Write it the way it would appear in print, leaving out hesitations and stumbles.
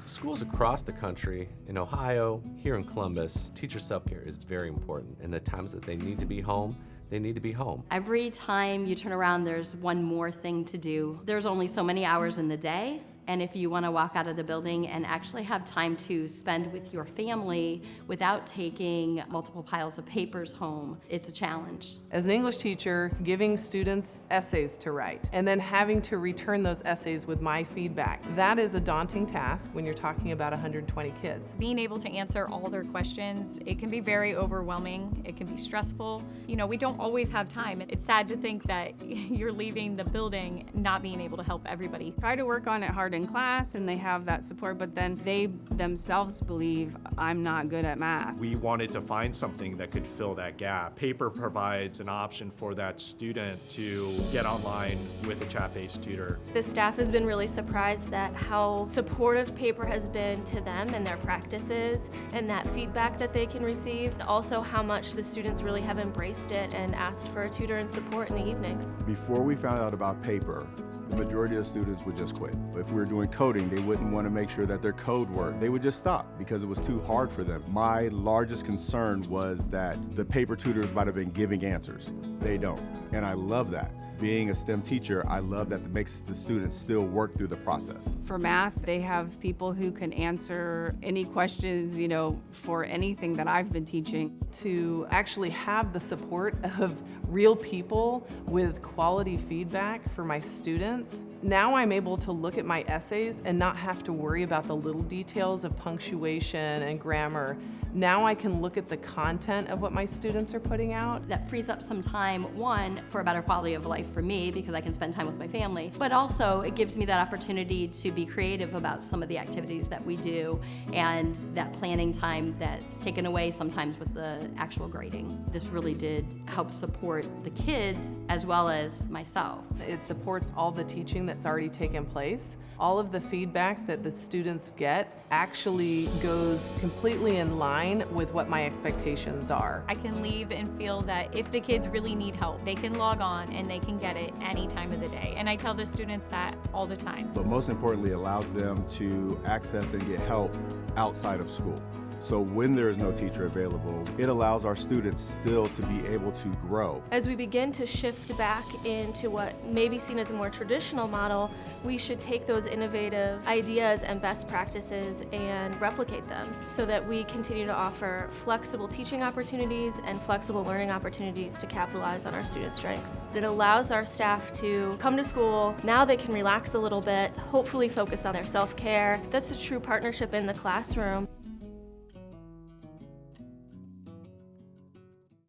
Schools across the country, in Ohio, here in Columbus, teacher self-care is very important. And the times that they need to be home, they need to be home. Every time you turn around, there's one more thing to do. There's only so many hours in the day. And if you want to walk out of the building and actually have time to spend with your family without taking multiple piles of papers home, it's a challenge. As an English teacher, giving students essays to write and then having to return those essays with my feedback, that is a daunting task when you're talking about 120 kids. Being able to answer all their questions, it can be very overwhelming. It can be stressful. You know, we don't always have time. It's sad to think that you're leaving the building not being able to help everybody. Try to work on it hard in class and they have that support, but then they themselves believe I'm not good at math. We wanted to find something that could fill that gap. Paper provides an option for that student to get online with a chat-based tutor. The staff has been really surprised at how supportive Paper has been to them and their practices and that feedback that they can receive. Also how much the students really have embraced it and asked for a tutor and support in the evenings. Before we found out about Paper, the majority of students would just quit. If we were doing coding, they wouldn't want to make sure that their code worked. They would just stop because it was too hard for them. My largest concern was that the Paper tutors might have been giving answers. They don't, and I love that. Being a STEM teacher, I love that it makes the students still work through the process. For math, they have people who can answer any questions, you know, for anything that I've been teaching. To actually have the support of real people with quality feedback for my students, now I'm able to look at my essays and not have to worry about the little details of punctuation and grammar. Now I can look at the content of what my students are putting out. That frees up some time, one, for a better quality of life for me because I can spend time with my family, but also it gives me that opportunity to be creative about some of the activities that we do and that planning time that's taken away sometimes with the actual grading. This really did help support the kids as well as myself. It supports all the teaching that's already taken place. All of the feedback that the students get actually goes completely in line with what my expectations are. I can leave and feel that if the kids really need help, they can log on and they can get it any time of the day. And I tell the students that all the time. But most importantly, it allows them to access and get help outside of school. So when there is no teacher available, it allows our students still to be able to grow. As we begin to shift back into what may be seen as a more traditional model, we should take those innovative ideas and best practices and replicate them so that we continue to offer flexible teaching opportunities and flexible learning opportunities to capitalize on our students' strengths. It allows our staff to come to school. Now they can relax a little bit, hopefully focus on their self-care. That's a true partnership in the classroom.